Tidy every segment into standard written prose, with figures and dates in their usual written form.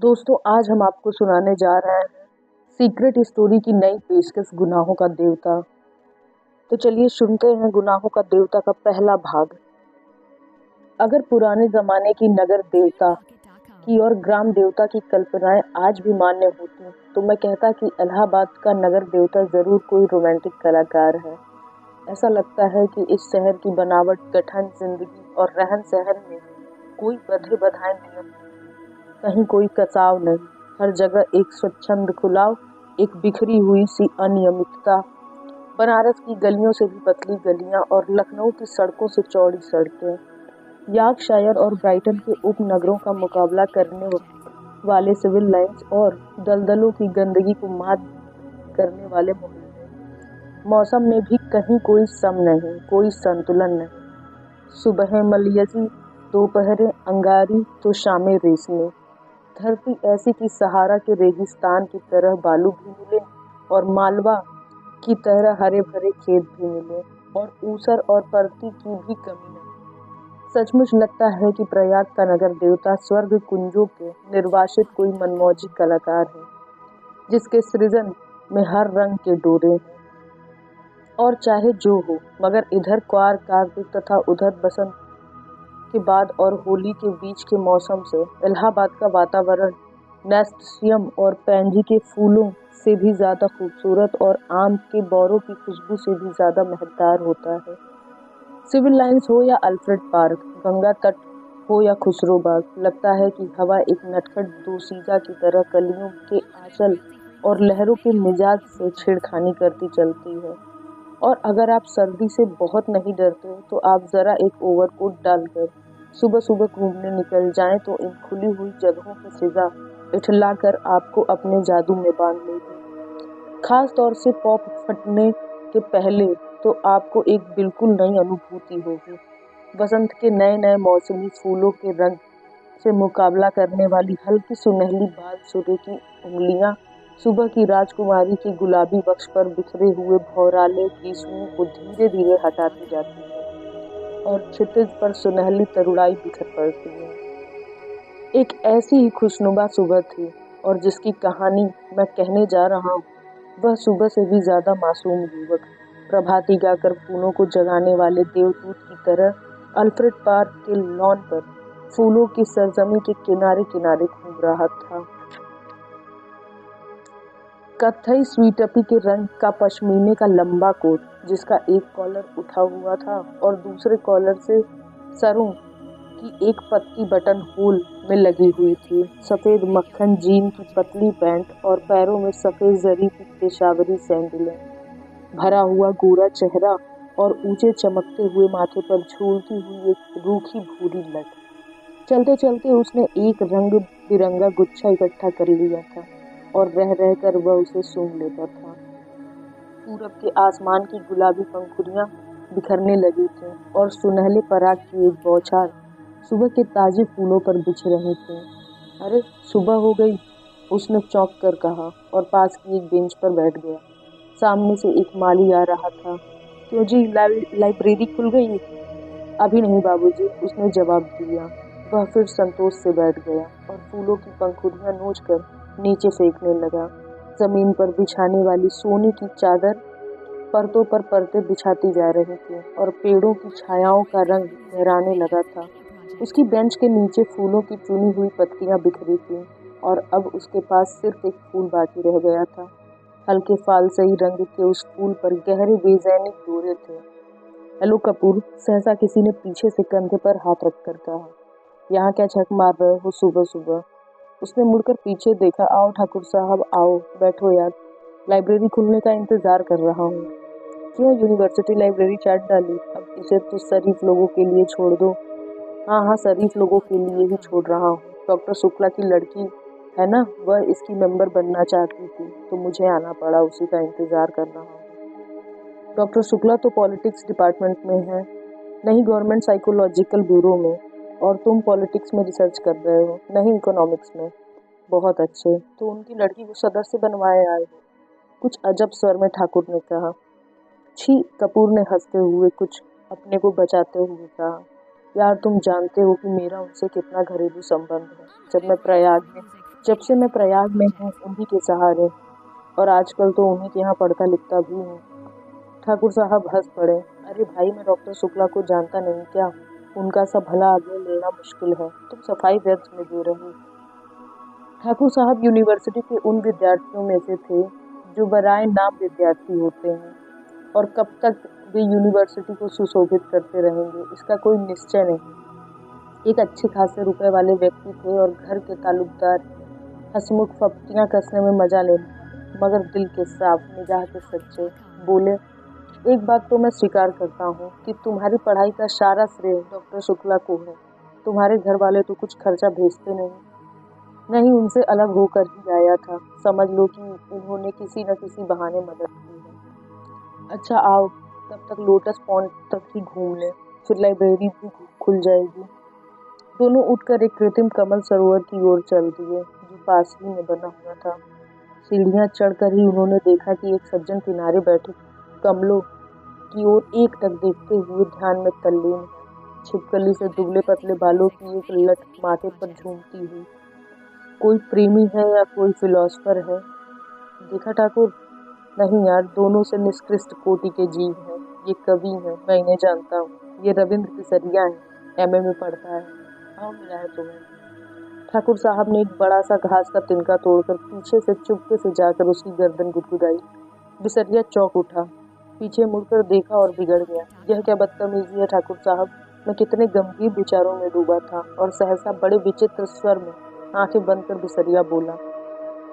दोस्तों आज हम आपको सुनाने जा रहे हैं सीक्रेट स्टोरी की नई पेशकश गुनाहों का देवता। तो चलिए सुनते हैं गुनाहों का देवता का पहला भाग। अगर पुराने जमाने की नगर देवता की और ग्राम देवता की कल्पनाएं आज भी मान्य होती तो मैं कहता कि इलाहाबाद का नगर देवता जरूर कोई रोमांटिक कलाकार है। ऐसा लगता है कि इस शहर की बनावट, गठन, जिंदगी और रहन सहन में कोई बंधे बधाए नियम नहीं, कहीं कोई कसाव नहीं। हर जगह एक स्वच्छंद खुलाव, एक बिखरी हुई सी अनियमितता। बनारस की गलियों से भी पतली गलियां और लखनऊ की सड़कों से चौड़ी सड़कें, यॉर्कशायर और ब्राइटन के उपनगरों का मुकाबला करने वाले सिविल लाइन्स और दलदलों की गंदगी को मात करने वाले मोहल्ले। मौसम में भी कहीं कोई सम नहीं, कोई संतुलन नहीं। सुबहें मलयजी, दोपहरें अंगारी तो शामें रेशमी। धरती ऐसी कि सहारा के रेगिस्तान की तरह बालू भी मिले और मालवा की तरह हरे भरे खेत भी मिले और ऊसर और परती की भी कमी नहीं। सचमुच लगता है कि प्रयाग का नगर देवता स्वर्ग कुंजों के निर्वासित कोई मनमौजी कलाकार है, जिसके सृजन में हर रंग के डोरे हैं। और चाहे जो हो, मगर इधर क्वार कार्तिक तथा उधर बसंत के बाद और होली के बीच के मौसम से इलाहाबाद का वातावरण नैस्सियम और पैंजी के फूलों से भी ज्यादा खूबसूरत और आम के बौरों की खुशबू से भी ज्यादा महकदार होता है। सिविल लाइन्स हो या अल्फ्रेड पार्क, गंगा तट हो या खुसरो बाग, लगता है कि हवा एक नटखट दोशीजा की तरह कलियों के आंचल और लहरों के मिजाज से छेड़खानी करती चलती है। और अगर आप सर्दी से बहुत नहीं डरते तो आप जरा एक ओवरकोट डालकर सुबह सुबह घूमने निकल जाएं तो इन खुली हुई जगहों की फिजा इठलाकर आपको अपने जादू में बांध लेगी। खास तौर से पॉप फटने के पहले तो आपको एक बिल्कुल नई अनुभूति होगी। बसंत के नए नए मौसमी फूलों के रंग से मुकाबला करने वाली हल्की सुनहली बाल सूर्य की उंगलियां सुबह की राजकुमारी के गुलाबी वक्ष पर बिखरे हुए भौराले ग्रीष्मों को धीरे धीरे हटाती जाती है और क्षितिज पर सुनहली तरुणाई बिखर पड़ती है। एक ऐसी ही खुशनुमा सुबह थी और जिसकी कहानी मैं कहने जा रहा हूँ वह सुबह से भी ज्यादा मासूम युवक प्रभाती गाकर फूलों को जगाने वाले देवदूत की तरह अल्फ्रेड पार्क के लॉन पर फूलों की सरजमी के किनारे किनारे घूम रहा था। कत्थई स्वीटपी के रंग का पश्मीने का लंबा कोट, जिसका एक कॉलर उठा हुआ था और दूसरे कॉलर से सरों की एक पत्ती बटन होल में लगी हुई थी। सफेद मक्खन जीन की पतली पैंट और पैरों में सफेद जरी की पेशावरी सैंडलें, भरा हुआ गोरा चेहरा और ऊंचे चमकते हुए माथे पर झूलती हुई एक रूखी भूरी लट। चलते चलते उसने एक रंग बिरंगा गुच्छा इकट्ठा कर लिया था और रह रहकर वह उसे सूंघ लेता था। पूरब के आसमान की गुलाबी पंखुड़ियां बिखरने लगी थीं और सुनहले पराग की एक बौछार सुबह के ताजे फूलों पर बिछ रही थी। अरे सुबह हो गई, उसने चौंक कर कहा और पास की एक बेंच पर बैठ गया। सामने से एक माली आ रहा था। क्यों जी, लाइब्रेरी खुल गई? अभी नहीं बाबूजी, उसने जवाब दिया। वह फिर संतोष से बैठ गया और फूलों की पंखुड़ियां नोचकर नीचे फेंकने लगा। जमीन पर बिछाने वाली सोने की चादर परतों पर परतें बिछाती जा रही थी और पेड़ों की छायाओं का रंग गहराने लगा था। उसकी बेंच के नीचे फूलों की चुनी हुई पत्तियां बिखरी थीं और अब उसके पास सिर्फ एक फूल बाकी रह गया था। हल्के फालसई रंग के उस फूल पर गहरे बेज़ैनिक डोरे थे। हेलो कपूर, सहसा किसी ने पीछे से कंधे पर हाथ रखकर कहा। यहाँ क्या झक मार रहे हो सुबह सुबह? उसने मुड़कर पीछे देखा। आओ ठाकुर साहब, आओ, बैठो यार, लाइब्रेरी खुलने का इंतजार कर रहा हूँ। क्यों यूनिवर्सिटी लाइब्रेरी चाट डाली? अब इसे तो शरीफ लोगों के लिए छोड़ दो। हाँ हाँ, शरीफ लोगों के लिए ही छोड़ रहा हूँ। डॉक्टर शुक्ला की लड़की है ना, वह इसकी मेंबर बनना चाहती थी तो मुझे आना पड़ा, उसी का इंतजार कर रहा हूँ। डॉक्टर शुक्ला तो पॉलिटिक्स डिपार्टमेंट में है, नहीं गवर्नमेंट साइकोलॉजिकल ब्यूरो में। और तुम पॉलिटिक्स में रिसर्च कर रहे हो? नहीं, इकोनॉमिक्स में। बहुत अच्छे, तो उनकी लड़की को सदस्य बनवाए आए हो? कुछ अजब स्वर में ठाकुर ने कहा। छी, कपूर ने हंसते हुए कुछ अपने को बचाते हुए कहा। यार तुम जानते हो कि मेरा उनसे कितना घरेलू संबंध है। जब मैं प्रयाग में जब से मैं प्रयाग में हूँ उन्हीं के सहारे, और आजकल तो उन्हीं के यहाँ पढ़ता लिखता भी हूँ। ठाकुर साहब हंस पड़े। अरे भाई, मैं डॉक्टर शुक्ला को जानता नहीं क्या? उनका सा भला आदमी मिलना मुश्किल है, तुम सफाई व्यर्थ में दे रहे हो। ठाकुर साहब यूनिवर्सिटी के उन विद्यार्थियों में से थे जो बराए नाम विद्यार्थी होते हैं, और कब तक वे यूनिवर्सिटी को सुशोभित करते रहेंगे इसका कोई निश्चय नहीं। एक अच्छे खासे रुपए वाले व्यक्ति थे और घर के ताल्लुकदार, हंसमुख फप्तियां कसने में मजा लेने, मगर दिल के साफ, निगाह के सच्चे। बोले, एक बात तो मैं स्वीकार करता हूँ कि तुम्हारी पढ़ाई का सारा श्रेय डॉक्टर शुक्ला को है। तुम्हारे घर वाले तो कुछ खर्चा भेजते नहीं, उनसे अलग होकर ही आया था। समझ लो कि उन्होंने किसी न किसी बहाने मदद की है। अच्छा आओ, तब तक लोटस पॉन्ड तक ही घूम ले, फिर लाइब्रेरी भी खुल जाएगी। दोनों उठकर एक कृत्रिम कमल सरोवर की ओर चल दिए जो पास ही में बना हुआ था। सीढ़ियां चढ़कर ही उन्होंने देखा कि एक सज्जन किनारे बैठे कमलों की ओर एक टक देखते हुए ध्यान में तल्लीन है। छिपकली से दुबले पतले बालों की एक लट माथे पर झूमती हुई। कोई प्रेमी है या कोई फिलोसफर है? देखा ठाकुर? नहीं यार, दोनों से निष्कृष्ट कोटि के जीव हैं। ये कवि है, मैं इन्हें जानता हूँ। ये रविंद्र पिसरिया है, एमए में पढ़ता है। हाँ, मिला है तुम्हें। ठाकुर साहब ने एक बड़ा सा घास का तिनका तोड़कर पीछे से चुपके से जाकर उसकी गर्दन गुदगुदाई। बिसरिया चौंक उठा, पीछे मुड़कर देखा और बिगड़ गया। यह क्या बदतमीजी है ठाकुर साहब? मैं कितने गंभीर विचारों में डूबा था, और सहसा बड़े विचित्र स्वर में आंखें बंद कर बिसरिया बोला,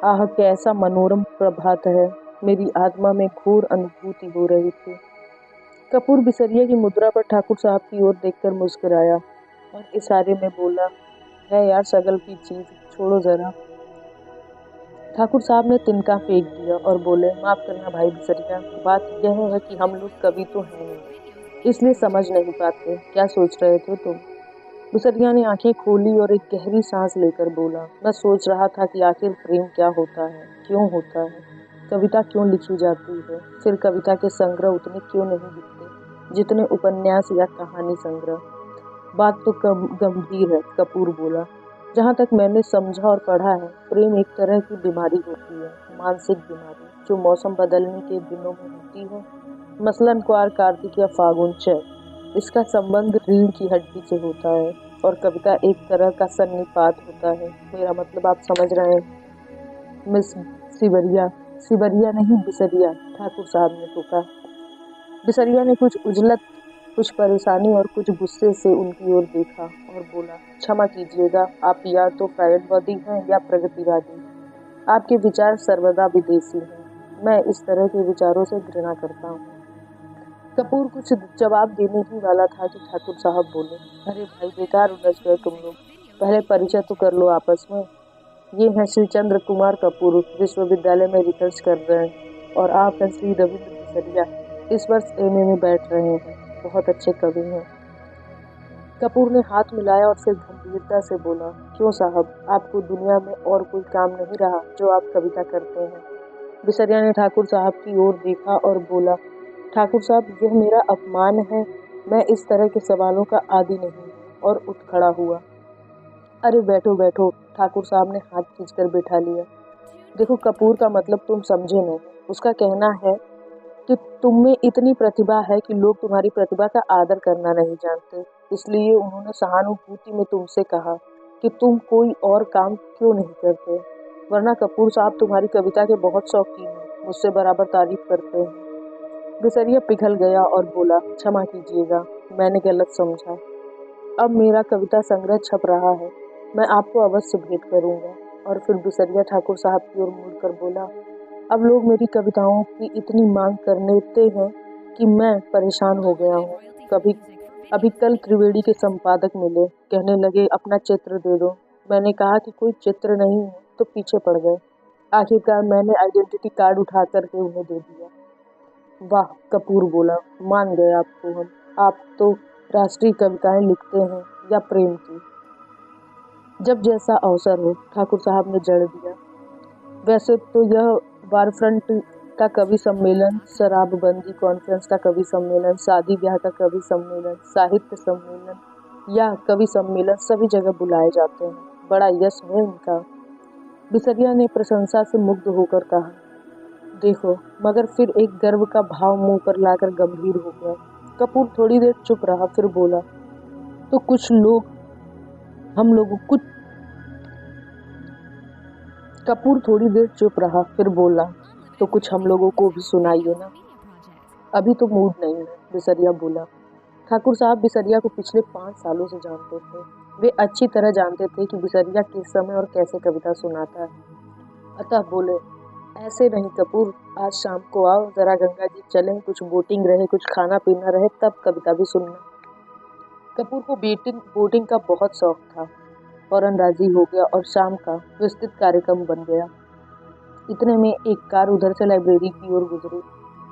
आह कैसा मनोरम प्रभात है। मेरी आत्मा में घोर अनुभूति हो रही थी। कपूर बिसरिया की मुद्रा पर ठाकुर साहब की ओर देखकर मुस्कुराया और इशारे में बोला, है यार शगल की चीज, छोड़ो जरा। ठाकुर साहब ने तिनका फेंक दिया और बोले, माफ करना भाई बिसरिया, बात यह है कि हम लोग कवि तो हैं नहीं, इसलिए समझ नहीं पाते। क्या सोच रहे थे तुम? बिसरिया ने आंखें खोली और एक गहरी सांस लेकर बोला, मैं सोच रहा था कि आखिर प्रेम क्या होता है, क्यों होता है, कविता क्यों लिखी जाती है, फिर कविता के संग्रह उतने क्यों नहीं बिकते जितने उपन्यास या कहानी संग्रह। बात तो गंभीर है, कपूर बोला। जहाँ तक मैंने समझा और पढ़ा है, प्रेम एक तरह की बीमारी होती है, मानसिक बीमारी, जो मौसम बदलने के दिनों में होती है, मसलन क्वार कार्तिक या फागुन चैत। इसका संबंध रीढ़ की हड्डी से होता है, और कविता एक तरह का सन्निपात होता है। मेरा मतलब आप समझ रहे हैं मिस सिबरिया? सिबरिया नहीं, बिसरिया, ठाकुर साहब ने टोका। बिसरिया ने कुछ उजलत, कुछ परेशानी और कुछ गुस्से से उनकी ओर देखा और बोला, क्षमा कीजिएगा, आप या तो फ्रायडवादी हैं या प्रगतिवादी। आपके विचार सर्वदा विदेशी हैं। मैं इस तरह के विचारों से घृणा करता हूँ। कपूर कुछ जवाब देने ही वाला था कि ठाकुर साहब बोले, अरे भाई, बेकार उलझ गए तुम लोग, पहले परिचय तो कर लो आपस में। ये हैं श्री चंद्र कुमार कपूर, विश्वविद्यालय में रिसर्च कर रहे हैं, और आप हैं श्री रविंद्र बिसरिया, इस वर्ष एमए में बैठ रहे हैं, बहुत अच्छे कवि हैं। कपूर ने हाथ मिलाया और फिर गंभीरता से बोला, क्यों साहब, आपको दुनिया में और कोई काम नहीं रहा जो आप कविता करते हैं? बिसरिया ने ठाकुर साहब की ओर देखा और बोला, ठाकुर साहब, यह मेरा अपमान है, मैं इस तरह के सवालों का आदी नहीं, और उठ खड़ा हुआ। अरे बैठो बैठो, ठाकुर साहब ने हाथ खींचकर बैठा लिया। देखो कपूर का मतलब तुम समझे नहीं। उसका कहना है कि तुम में इतनी प्रतिभा है कि लोग तुम्हारी प्रतिभा का आदर करना नहीं जानते, इसलिए उन्होंने सहानुभूति में तुमसे कहा कि तुम कोई और काम क्यों नहीं करते, वरना कपूर साहब तुम्हारी कविता के बहुत शौकीन हैं, मुझसे बराबर तारीफ करते हैं। बिसरिया पिघल गया और बोला, क्षमा कीजिएगा, मैंने गलत समझा। अब मेरा कविता संग्रह छप रहा है, मैं आपको अवश्य भेंट करूंगा। और फिर बिसरिया ठाकुर साहब की ओर मुड़कर बोला, अब लोग मेरी कविताओं की इतनी मांग करते हैं कि मैं परेशान हो गया हूँ। अभी कल त्रिवेणी के संपादक मिले, कहने लगे अपना चित्र दे दो। मैंने कहा कि कोई चित्र नहीं है, तो पीछे पड़ गए। आखिरकार मैंने आइडेंटिटी कार्ड उठा करके उन्हें दे दिया। वाह, कपूर बोला, मान गए आपको हम। आप तो राष्ट्रीय कविताएं लिखते हैं या प्रेम की? जब जैसा अवसर हो, ठाकुर साहब ने जड़ दिया। वैसे तो यह वारफ्रंट का कवि सम्मेलन, शराबबंदी कॉन्फ्रेंस का कवि सम्मेलन, शादी ब्याह का कवि सम्मेलन, साहित्य सम्मेलन या कवि सम्मेलन सभी जगह बुलाए जाते हैं। बड़ा यश है इनका। बिसरिया ने प्रशंसा से मुग्ध होकर कहा, देखो, मगर फिर एक गर्व का भाव मुंह पर लाकर गंभीर हो गया। कपूर थोड़ी देर चुप रहा, फिर बोला, तो कुछ लोग हम लोगों कुछ कपूर थोड़ी देर चुप रहा, फिर बोला, तो कुछ हम लोगों को भी सुनाइए ना। अभी तो मूड नहीं है, बिसरिया बोला। ठाकुर साहब बिसरिया को पिछले 5 सालों से जानते थे। वे अच्छी तरह जानते थे कि बिसरिया किस समय और कैसे कविता सुनाता है। अतः बोले, ऐसे नहीं कपूर, आज शाम को आओ, जरा गंगा जी चलें, कुछ बोटिंग रहे, कुछ खाना पीना रहे, तब कविता भी सुनना। कपूर को बोटिंग का बहुत शौक था। फौरन राजी हो गया और शाम का विस्तृत कार्यक्रम बन गया। इतने में एक कार उधर से लाइब्रेरी की ओर गुजरी।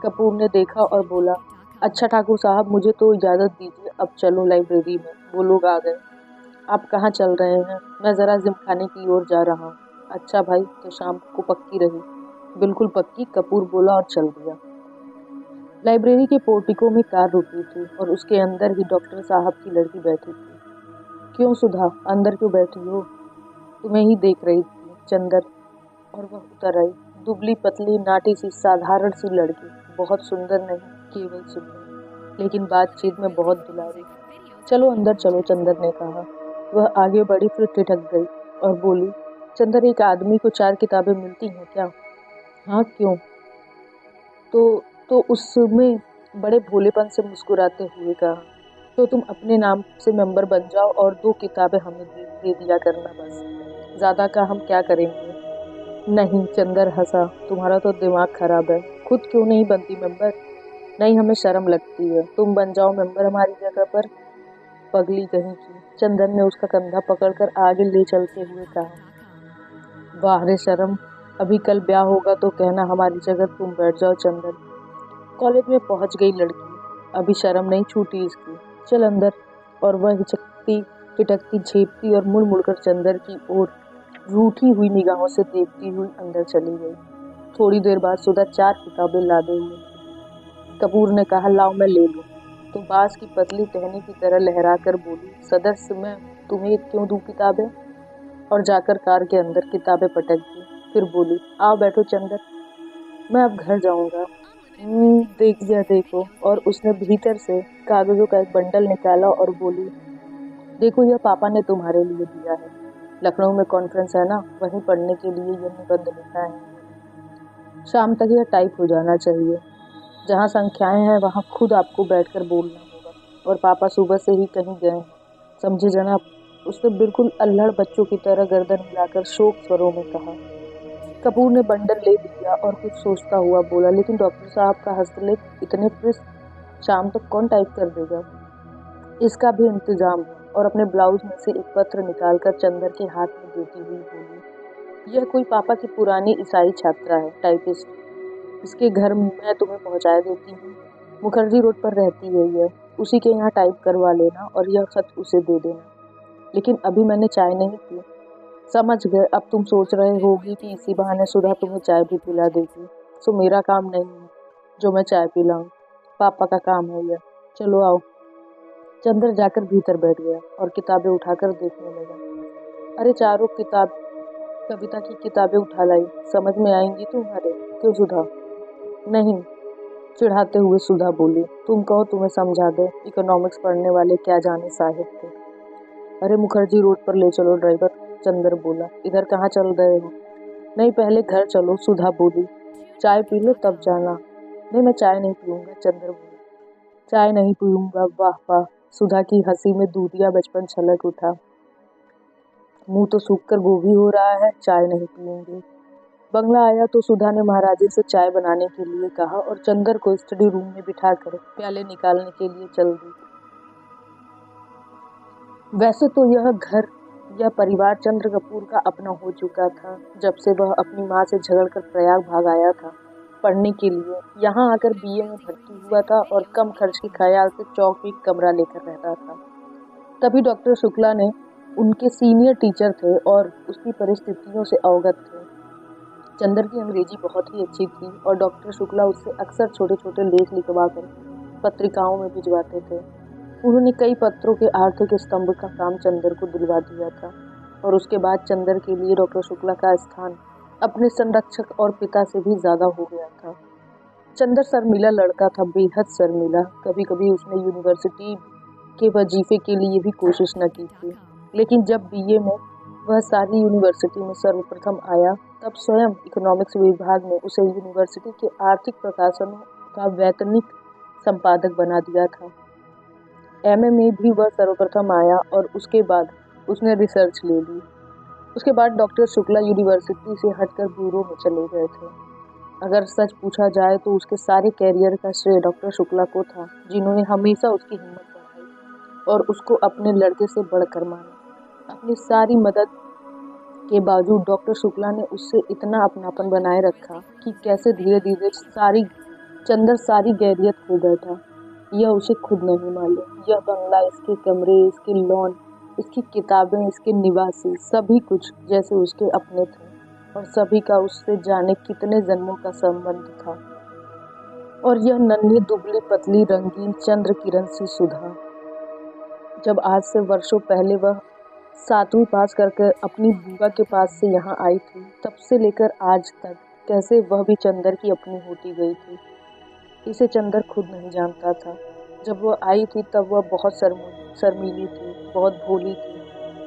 कपूर ने देखा और बोला, अच्छा ठाकुर साहब, मुझे तो इजाज़त दीजिए, अब चलो लाइब्रेरी में, वो लोग आ गए। आप कहाँ चल रहे हैं? मैं ज़रा जिमखाने की ओर जा रहा हूँ। अच्छा भाई, तो शाम को पक्की रही। बिल्कुल पक्की, कपूर बोला और चल दिया। लाइब्रेरी के पोर्टिको में कार रुकी थी और उसके अंदर ही डॉक्टर साहब की लड़की बैठी थी। क्यों सुधा, अंदर क्यों बैठी हो? तुम्हें ही देख रही थी चंदर। और वह उतर आई। दुबली पतली नाटी सी साधारण सी लड़की, बहुत सुंदर नहीं, केवल सुंदर, लेकिन बातचीत में बहुत दुलारी। चलो अंदर चलो, चंदर ने कहा। वह आगे बढ़ी, फिर ठिठक गई और बोली, चंदर, एक आदमी को 4 किताबें मिलती हैं क्या? हाँ, क्यों? तो उसमें बड़े भोलेपन से मुस्कुराते हुए कहा, तो तुम अपने नाम से मेंबर बन जाओ और 2 किताबें हमें दे दिया करना बस। ज़्यादा का हम क्या करेंगे? नहीं, चंदर हंसा, तुम्हारा तो दिमाग खराब है। खुद क्यों नहीं बनती मेंबर? नहीं, हमें शर्म लगती है। तुम बन जाओ मेंबर हमारी जगह पर। पगली कहीं की, चंदन ने उसका कंधा पकड़कर आगे ले चलते हुए कहा। वाह रे शर्म, अभी कल ब्याह होगा तो कहना हमारी जगह तुम बैठ जाओ चंदन। कॉलेज में पहुंच गई लड़की, अभी शर्म नहीं छूटी इसकी। चल अंदर। और वह हिचकती, टिटकती, झेपती और मुड़ मुड़कर चंदर की ओर रूठी हुई निगाहों से देखती हुई अंदर चली गई। थोड़ी देर बाद सुधा 4 किताबें लादे हुए थी। कपूर ने कहा, लाओ मैं ले लूं। तो बांस की पतली टहनी की तरह लहराकर बोली, सदस्य, मैं तुम्हें क्यों दूं किताबें? और जाकर कार के अंदर किताबें पटक दी। फिर बोली, आओ बैठो चंदर, मैं अब घर जाऊंगा। देख दिया देखो। और उसने भीतर से कागजों का एक बंडल निकाला और बोली, देखो, यह पापा ने तुम्हारे लिए दिया है। लखनऊ में कॉन्फ्रेंस है ना, वहीं पढ़ने के लिए यह निबंध लिखा है। शाम तक यह टाइप हो जाना चाहिए। जहाँ संख्याएं हैं वहाँ खुद आपको बैठकर बोलना होगा। और पापा सुबह से ही कहीं गए हैं, समझे जनाब? उसने बिल्कुल अल्हड़ बच्चों की तरह गर्दन हिलाकर शोक स्वरों में कहा। कपूर ने बंडल ले लिया और कुछ सोचता हुआ बोला, लेकिन डॉक्टर साहब का हस्तलेख इतने पृष्ठ शाम तक कौन टाइप कर देगा? इसका भी इंतजाम है। और अपने ब्लाउज में से एक पत्र निकालकर चंदर के हाथ में देती हुई बोली, यह कोई पापा की पुरानी ईसाई छात्रा है, टाइपिस्ट। इसके घर मैं तुम्हें पहुंचा देती हूँ। मुखर्जी रोड पर रहती है यह। उसी के यहाँ टाइप करवा लेना और यह खत उसे दे देना। लेकिन अभी मैंने चाय नहीं पी। समझ गए, अब तुम सोच रहे होगी कि इसी बहाने सुधा तुम्हें चाय भी पिला देगी। सो मेरा काम नहीं है जो मैं चाय पिलाऊं, पापा का काम है यह। चलो आओ। चंदर जाकर भीतर बैठ गया और किताबें उठाकर देखने लगा। अरे, चारों किताब कविता की किताबें उठा लाई। समझ में आएंगी तुम्हारे? क्यों सुधा? नहीं, चिढ़ाते हुए सुधा बोली, तुम कहो तुम्हें समझा दे। इकोनॉमिक्स पढ़ने वाले क्या जाने साहित्य। अरे, मुखर्जी रोड पर ले चलो ड्राइवर, चंदर बोला। इधर कहाँ चल रहे हो? नहीं, पहले घर चलो, सुधा बोली। चाय पी लो तब जाना। नहीं, मैं चाय नहीं पीऊंगा, चंदर बोला। चाय नहीं पीऊंगा? वाह वाह। सुधा की हंसी में दूधिया बचपन छलक उठा। मुंह तो सूख कर गोभी हो रहा है, चाय नहीं पीऊंगी। बंगला आया तो सुधा ने महाराजी से चाय बनाने के लिए कहा और चंदर को स्टडी रूम में बिठाकर प्याले निकालने के लिए चल दी। वैसे तो यह परिवार चंद्र कपूर का अपना हो चुका था जब से वह अपनी माँ से झगड़कर प्रयाग भाग आया था पढ़ने के लिए। यहाँ आकर बीए में भर्ती हुआ था और कम खर्च के ख्याल से चौक में कमरा लेकर रहता था। तभी डॉक्टर शुक्ला ने, उनके सीनियर टीचर थे और उसकी परिस्थितियों से अवगत थे। चंदर की अंग्रेजी बहुत ही अच्छी थी और डॉक्टर शुक्ला उससे अक्सर छोटे छोटे लेख लिखवा कर पत्रिकाओं में भिजवाते थे। उन्होंने कई पत्रों के आर्थिक स्तंभ का काम चंदर को दिलवा दिया था। और उसके बाद चंदर के लिए डॉक्टर शुक्ला का स्थान अपने संरक्षक और पिता से भी ज्यादा हो गया था। चंदर शर्मीला लड़का था, बेहद शर्मीला। कभी कभी उसने यूनिवर्सिटी के वजीफे के लिए भी कोशिश न की थी, लेकिन जब बीए में वह सारी यूनिवर्सिटी में सर्वप्रथम आया, तब स्वयं इकोनॉमिक्स विभाग ने उसे यूनिवर्सिटी के आर्थिक प्रकाशनों का वैतनिक संपादक बना दिया था। एमए में भी वह सर्वप्रथम आया और उसके बाद उसने रिसर्च ले ली। उसके बाद डॉक्टर शुक्ला यूनिवर्सिटी से हटकर ब्यूरो में चले गए थे। अगर सच पूछा जाए तो उसके सारे कैरियर का श्रेय डॉक्टर शुक्ला को था, जिन्होंने हमेशा उसकी हिम्मत बढ़ाई और उसको अपने लड़के से बढ़कर माना। अपनी सारी मदद के बावजूद डॉक्टर शुक्ला ने उससे इतना अपनापन बनाए रखा कि कैसे धीरे धीरे चंदर सारी गैरियत खो बैठा, यह उसे खुद नहीं मालूम। यह बंगला, इसके कमरे, इसके लॉन, इसकी किताबें, इसके निवासी, सभी कुछ जैसे उसके अपने थे और सभी का उससे जाने कितने जन्मों का संबंध था। और यह नन्ही दुबली पतली रंगीन चंद्र किरण सी सुधा, जब आज से वर्षों पहले वह 7वीं पास करके अपनी बुआ के पास से यहाँ आई थी, तब से लेकर आज तक कैसे वह भी चंदर की अपनी होती गई थी, इसे चंदर खुद नहीं जानता था। जब वह आई थी तब वह बहुत शर्मीली थी, बहुत भोली थी।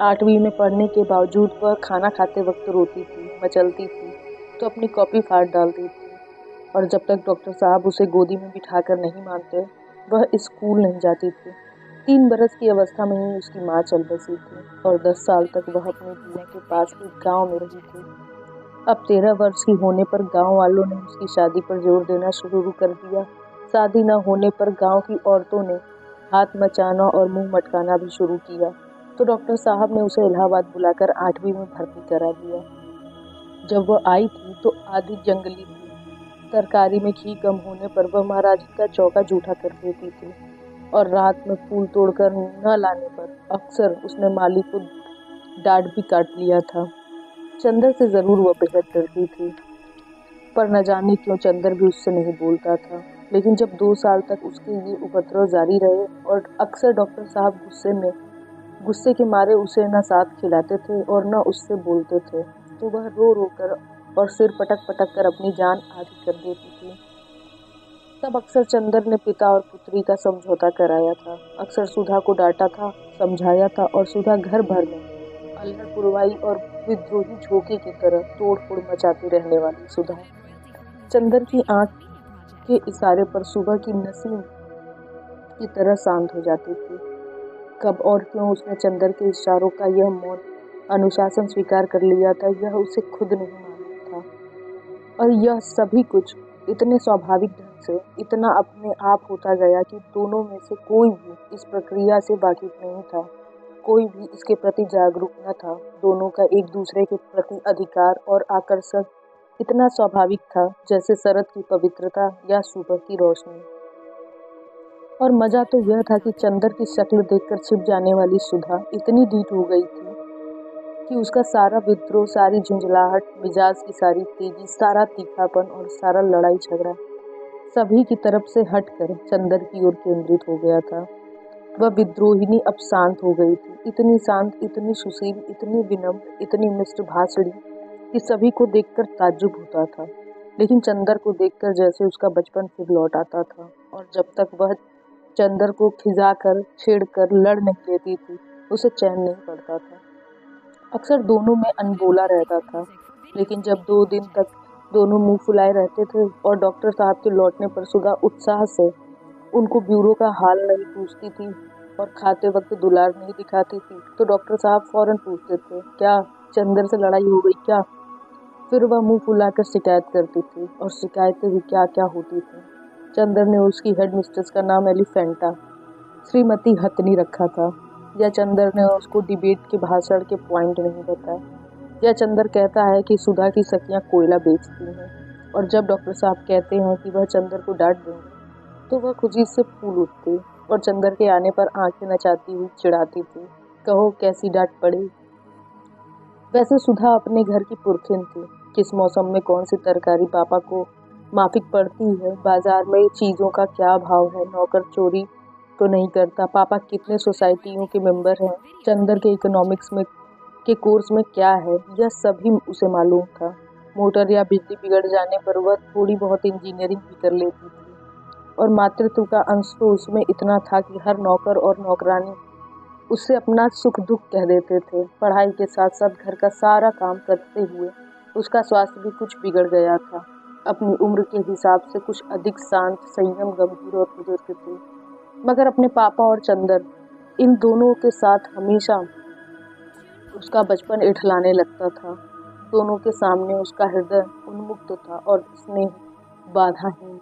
8वीं में पढ़ने के बावजूद वह खाना खाते वक्त रोती थी, मचलती थी तो अपनी कॉपी फाड़ डालती थी, और जब तक डॉक्टर साहब उसे गोदी में बिठाकर नहीं मानते वह स्कूल नहीं जाती थी। 3 बरस की अवस्था में ही उसकी माँ चल बसी थी और 10 साल तक वह अपनी बुआ के पास एक गाँव में रही थी। अब 13 वर्ष की होने पर गांव वालों ने उसकी शादी पर जोर देना शुरू कर दिया। शादी न होने पर गांव की औरतों ने हाथ मचाना और मुंह मटकाना भी शुरू किया, तो डॉक्टर साहब ने उसे इलाहाबाद बुलाकर 8वीं में भर्ती करा दिया। जब वह आई थी तो आधी जंगली थी। तरकारी में घी कम होने पर वह महाराज का चौका जूठा कर देती थी और रात में फूल तोड़कर न लाने पर अक्सर उसने माली को डांट भी काट लिया था। चंदर से जरूर वह बेहद डरती थी, पर न जाने क्यों चंदर भी उससे नहीं बोलता था। लेकिन जब 2 साल तक उसके ये उपद्रव जारी रहे और अक्सर डॉक्टर साहब गुस्से के मारे उसे न साथ खिलाते थे और न उससे बोलते थे, तो वह रो रो कर और सिर पटक पटक कर अपनी जान आधी कर देती थी। तब अक्सर चंदर ने पिता और पुत्री का समझौता कराया था, अक्सर सुधा को डांटा था, समझाया था, और सुधा घर भर में अल्हड़ पुरवाई और विद्रोही झोंके की तरह तोड़ फोड़ मचाती रहने वाली सुधा चंदर की आंख के इशारे पर सुबह की नसीम की तरह शांत हो जाती थी। कब और क्यों उसने चंदर के इशारों का यह मौन अनुशासन स्वीकार कर लिया था, यह उसे खुद नहीं मालूम था। और यह सभी कुछ इतने स्वाभाविक ढंग से, इतना अपने आप होता गया कि दोनों में से कोई भी इस प्रक्रिया से वाकिफ नहीं था, कोई भी इसके प्रति जागरूक न था। दोनों का एक दूसरे के प्रति अधिकार और आकर्षण इतना स्वाभाविक था जैसे शरद की पवित्रता या सुबह की रोशनी। और मजा तो यह था कि चंदर की शक्ल देखकर छिप जाने वाली सुधा इतनी ढीठ हो गई थी कि उसका सारा विद्रोह, सारी झुंझलाहट, मिजाज की सारी तेजी, सारा तीखापन और सारा लड़ाई झगड़ा सभी की तरफ से हटकर चंदर की ओर केंद्रित हो गया था। वह विद्रोहिनी अब शांत हो गई थी, इतनी शांत, इतनी सुशील, इतनी विनम्र, इतनी मिष्टभाषणी कि सभी को देखकर ताज्जुब होता था। लेकिन चंदर को देखकर जैसे उसका बचपन फिर लौट आता था, और जब तक वह चंदर को खिजाकर, छेड़कर, लड़ नहीं लेती थी, उसे चैन नहीं पड़ता था। अक्सर दोनों में अनबोला रहता था, लेकिन जब 2 दिन तक दोनों मुंह फुलाए रहते थे और डॉक्टर साहब के लौटने पर सुधा उत्साह से उनको ब्यूरो का हाल नहीं पूछती थी और खाते वक्त दुलार नहीं दिखाती थी, तो डॉक्टर साहब फौरन पूछते थे, क्या चंदर से लड़ाई हो गई क्या? फिर वह मुंह फुलाकर शिकायत करती थी, और शिकायतें भी क्या क्या होती थी। चंदर ने उसकी हेड मिस्ट्रेस का नाम एलिफेंटा, श्रीमती हथनी रखा था, या चंदर ने उसको डिबेट के भाषण के पॉइंट नहीं बताए, या चंदर कहता है कि सुधा की सखियां कोयला बेचती हैं, और जब डॉक्टर साहब कहते हैं कि वह चंदर को डांट देंगे तो वह खुशी से फूल उठती और चंदर के आने पर आंखें नचाती हुई चिढ़ाती थी, कहो कैसी डांट पड़ी। वैसे सुधा अपने घर की पुरखिन थी, किस मौसम में कौन सी तरकारी पापा को माफिक पड़ती है, बाजार में चीज़ों का क्या भाव है, नौकर चोरी तो नहीं करता, पापा कितने सोसाइटियों के मेंबर हैं, चंदर के इकोनॉमिक्स में कि कोर्स में क्या है, यह सभी उसे मालूम था। मोटर या बिजली बिगड़ जाने पर वह थोड़ी बहुत इंजीनियरिंग भी कर लेती थी, और मातृत्व का अंश तो उसमें इतना था कि हर नौकर और नौकरानी उससे अपना सुख दुख कह देते थे। पढ़ाई के साथ साथ घर का सारा काम करते हुए उसका स्वास्थ्य भी कुछ बिगड़ गया था। अपनी उम्र के हिसाब से कुछ अधिक शांत, संयम, गंभीर और बुजुर्ग थे, मगर अपने पापा और चंदर, इन दोनों के साथ हमेशा उसका बचपन इठलाने लगता था। दोनों के सामने उसका हृदय उन्मुक्त था और स्नेह बाधाहीन।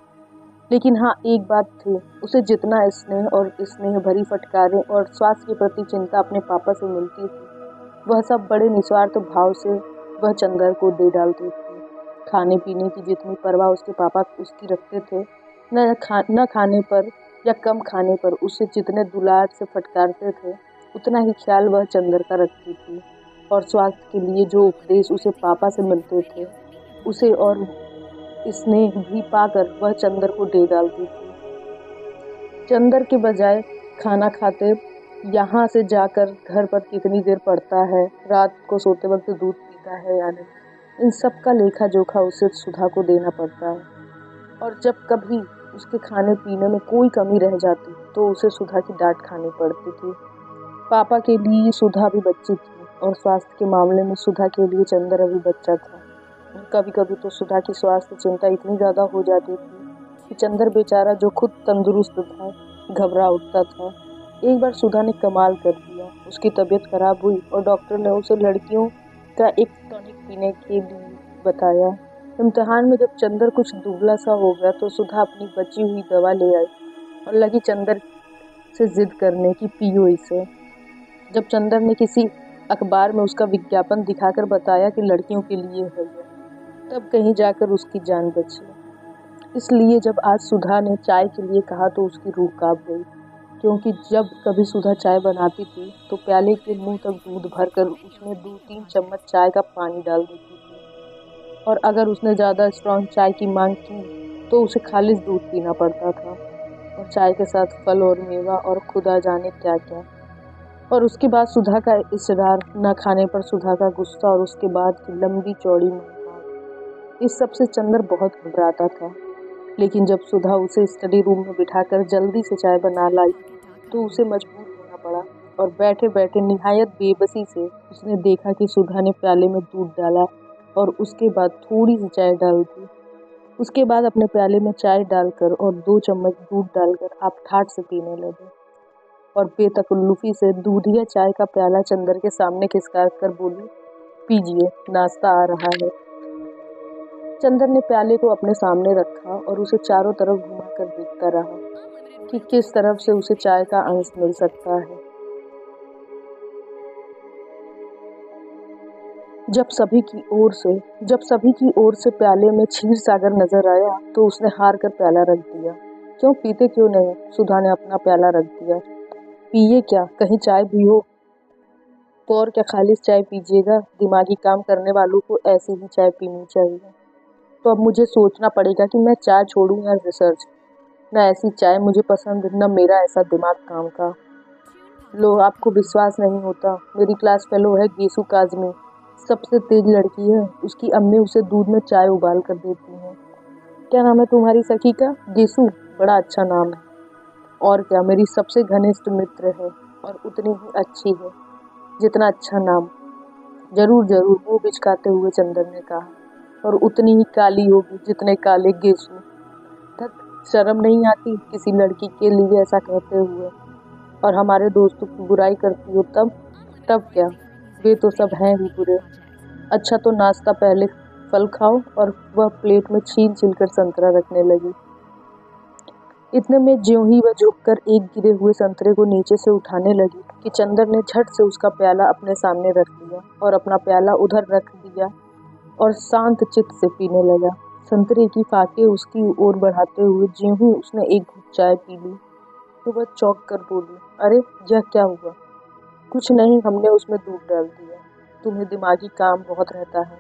लेकिन हाँ, एक बात थी, उसे जितना स्नेह और स्नेह भरी फटकारें और स्वास्थ्य के प्रति चिंता अपने पापा से मिलती थी, वह सब बड़े निस्वार्थ भाव से वह चंदर को दे डालती थी। खाने पीने की जितनी परवाह उसके पापा उसकी रखते थे, न खाने पर या कम खाने पर उसे जितने दुलार से फटकारते थे, उतना ही ख्याल वह चंदर का रखती थी। और स्वास्थ्य के लिए जो उपदेश उसे पापा से मिलते थे, उसे और स्नेह भी पाकर वह चंदर को दे डालती थी। चंदर के बजाय खाना खाते यहाँ से जाकर घर पर कितनी देर पड़ता है, रात को सोते वक्त दूध पीता है या नहीं, इन सब का लेखा जोखा उसे सुधा को देना पड़ता है। और जब कभी उसके खाने पीने में कोई कमी रह जाती तो उसे सुधा की डांट खानी पड़ती थी। पापा के लिए सुधा भी बच्ची थी, और स्वास्थ्य के मामले में सुधा के लिए चंदर अभी बच्चा था। कभी कभी तो सुधा की स्वास्थ्य चिंता इतनी ज़्यादा हो जाती थी कि चंदर बेचारा, जो खुद तंदुरुस्त था, घबरा उठता था। एक बार सुधा ने कमाल कर दिया। उसकी तबीयत खराब हुई और डॉक्टर ने उसे लड़कियों का एक टॉनिक पीने के लिए बताया। इम्तिहान में जब चंदर कुछ दुबला सा हो गया तो सुधा अपनी बची हुई दवा ले आई और लगी चंदर से जिद करने की, पियो इसे। जब चंदर ने किसी अखबार में उसका विज्ञापन दिखाकर बताया कि लड़कियों के लिए है यह, तब कहीं जाकर उसकी जान बची। इसलिए जब आज सुधा ने चाय के लिए कहा तो उसकी रूह कांप गई, क्योंकि जब कभी सुधा चाय बनाती थी तो प्याले के मुंह तक दूध भरकर उसमें 2-3 चम्मच चाय का पानी डाल देती थी, और अगर उसने ज़्यादा स्ट्रांग चाय की मांग की तो उसे खालिस दूध पीना पड़ता था, और चाय के साथ फल और मेवा और खुदा जाने क्या क्या। और उसके बाद सुधा का इसरार न खाने पर सुधा का गुस्सा और उसके बाद की लंबी चौड़ी मुलाकात, इस सब से चंदर बहुत घबराता था। लेकिन जब सुधा उसे स्टडी रूम में बिठाकर जल्दी से चाय बना लाई तो उसे मजबूर होना पड़ा, और बैठे बैठे निहायत बेबसी से उसने देखा कि सुधा ने प्याले में दूध डाला और उसके बाद थोड़ी सी चाय डाल दी। उसके बाद अपने प्याले में चाय डालकर और 2 चम्मच दूध डालकर आप ठाठ से पीने लगे, और बेतकल्लुफी से दूधिया चाय का प्याला चंदर के सामने खिसका कर बोली, पीजिए, नाश्ता आ रहा है। चंदर ने प्याले को अपने सामने रखा और उसे चारों तरफ घुमाकर देखता रहा कि किस तरफ से उसे चाय का अंश मिल सकता है। जब सभी की ओर से प्याले में क्षीर सागर नजर आया तो उसने हार कर प्याला रख दिया। क्यों पीते क्यों नहीं? सुधा ने अपना प्याला रख दिया। पिए क्या, कहीं चाय भी हो तो, और क्या खालिस चाय पीजिएगा? दिमागी काम करने वालों को ऐसी ही चाय पीनी चाहिए। तो अब मुझे सोचना पड़ेगा कि मैं चाय छोड़ूं या रिसर्च। न ऐसी चाय मुझे पसंद, न मेरा ऐसा दिमाग काम का। लो, आपको विश्वास नहीं होता, मेरी क्लास फेलो है गेसू काजमी, सबसे तेज लड़की है। उसकी अम्मी उसे दूध में चाय उबाल कर देती हैं। क्या नाम है तुम्हारी सखी का? गेसू, बड़ा अच्छा नाम है। और क्या, मेरी सबसे घनिष्ठ मित्र है और उतनी ही अच्छी है जितना अच्छा नाम। जरूर जरूर, वो बिचकाते हुए चंदर ने कहा, और उतनी ही काली होगी जितने काले गेसू। तक शर्म नहीं आती किसी लड़की के लिए ऐसा कहते हुए? और हमारे दोस्तों की बुराई करती हो तब क्या? वे तो सब हैं ही बुरे। अच्छा तो नाश्ता पहले फल खाओ। और वह प्लेट में छील छील कर संतरा रखने लगी। इतने में ज्यों ही वह झुककर एक गिरे हुए संतरे को नीचे से उठाने लगी कि चंदर ने झट से उसका प्याला अपने सामने रख दिया और अपना प्याला उधर रख दिया और शांत चित्त से पीने लगा। संतरे की फाके उसकी ओर बढ़ाते हुए ज्यों ही उसने एक घूंट चाय पी ली तो वह चौंक कर बोली, अरे यह क्या हुआ? कुछ नहीं, हमने उसमें दूध डाल दिया। तुम्हें दिमागी काम बहुत रहता है,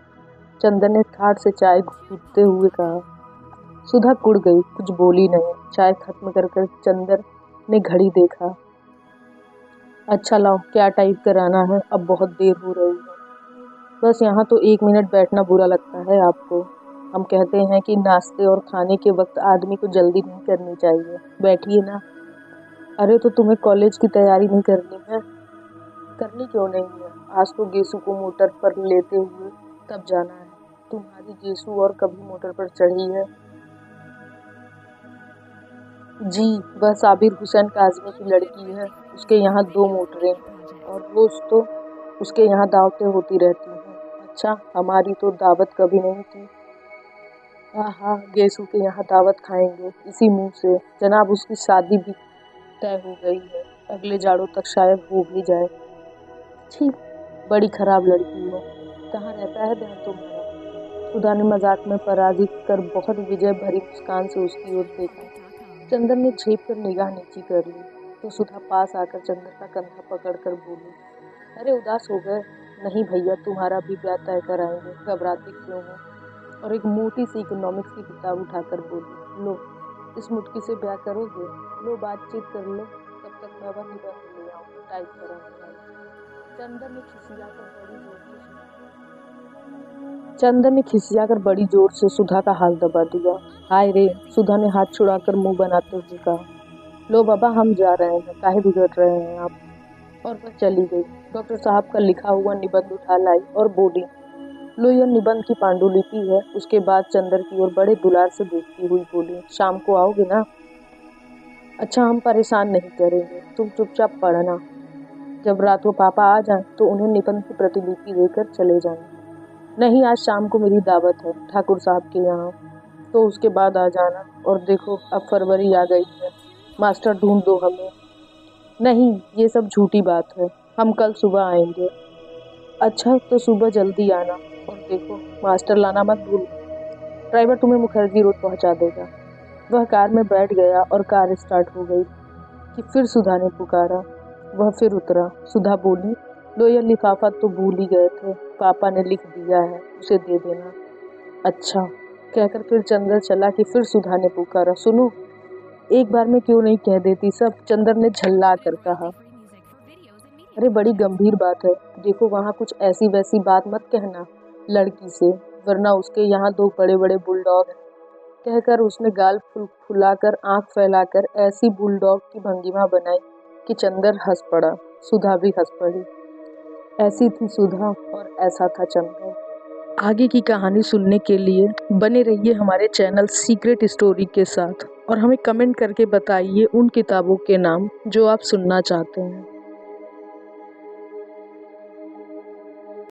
चंदर ने ठाठ से चाय घूंटते हुए कहा। सुधा कुड़ गई, कुछ बोली नहीं। चाय खत्म कर चंदर ने घड़ी देखा। अच्छा लाओ, क्या टाइप कराना है, अब बहुत देर हो रही है। बस यहाँ तो 1 मिनट बैठना बुरा लगता है आपको। हम कहते हैं कि नाश्ते और खाने के वक्त आदमी को जल्दी नहीं करनी चाहिए। बैठिए ना। अरे तो तुम्हें कॉलेज की तैयारी नहीं करनी है? करनी क्यों नहीं है? आज तो गेसु को मोटर पर लेते हुए तब जाना है। तुम्हारी गेसु और कभी मोटर पर चढ़ी है? जी, वह साबिर हुसैन काज़मी की लड़की है। उसके यहाँ 2 मोटरें हैं और रोज़ तो उसके यहाँ दावतें होती रहती हैं। अच्छा, हमारी तो दावत कभी नहीं थी। हाँ हाँ, गेसु के यहाँ दावत खाएंगे इसी मुंह से। जनाब, उसकी शादी भी तय हो गई है। अगले जाड़ों तक शायद हो भी जाए। छी, बड़ी खराब लड़की हो। कहाँ रहता है ध्यान तुम्हारा? सुधा ने मजाक में पराजित कर बहुत विजय भरी मुस्कान से उसकी ओर देखा। चंदन ने झेप कर निगाह नीची कर ली तो सुधा पास आकर चंदन का कंधा पकड़कर बोली, अरे उदास हो गए? नहीं भैया, तुम्हारा भी ब्याह तय कराएंगे, घबराते क्यों हो? और एक मोटी सी इकोनॉमिक्स की किताब उठाकर बोली, लो इस मुटकी से ब्याह करोगे? लो बातचीत कर लो, तब तक मैं वह निबंध ले आऊँ, टाइप कराऊंगा। चंदन ने खिसियाकर बड़ी जोर से सुधा का हाथ दबा दिया। हाय रे, सुधा ने हाथ छुड़ाकर मुंह बनाते हुए कहा, लो बाबा, हम जा रहे हैं, काहे बिगड़ रहे हैं आप? और वह चली गई। डॉक्टर साहब का लिखा हुआ निबंध उठा लाई और बोली, लो यह निबंध की पांडुलिपि है। उसके बाद चंदन की ओर बड़े दुलार से देखती हुई बोली, शाम को आओगे ना? अच्छा, हम परेशान नहीं करेंगे, तुम चुपचाप पढ़ना। जब रात को पापा आ जाएं तो उन्हें निबंध की प्रतिलिपि देकर चले जाएं। नहीं, आज शाम को मेरी दावत है ठाकुर साहब के यहाँ, तो उसके बाद आ जाना। और देखो, अब फरवरी आ गई है, मास्टर ढूंढ दो हमें। नहीं, ये सब झूठी बात है, हम कल सुबह आएंगे। अच्छा, तो सुबह जल्दी आना। और देखो, मास्टर लाना मत भूल। ड्राइवर तुम्हें मुखर्जी रोड पहुंचा देगा। वह कार में बैठ गया और कार स्टार्ट हो गई कि फिर सुधा ने पुकारा। वह फिर उतरा। सुधा बोली, लो यह लिफाफा तो भूल ही गए थे, पापा ने लिख दिया है, उसे दे देना। अच्छा, कहकर फिर चंदर चला कि फिर सुधा ने पुकारा, सुनो, एक बार में क्यों नहीं कह देती सब? चंदर ने झल्ला कर कहा। अरे बड़ी गंभीर बात है, देखो वहाँ कुछ ऐसी वैसी बात मत कहना लड़की से, वरना उसके यहाँ 2 बड़े बड़े बुलडॉग हैं। कहकर उसने गाल फुलाकर आंख फैलाकर ऐसी बुलडॉग की भंगिमा बनाई कि चंदर हंस पड़ा। सुधा भी हंस पड़ी। ऐसी थी सुधा और ऐसा था चंदर। आगे की कहानी सुनने के लिए बने रहिए हमारे चैनल सीक्रेट स्टोरी के साथ और हमें कमेंट करके बताइए उन किताबों के नाम जो आप सुनना चाहते हैं।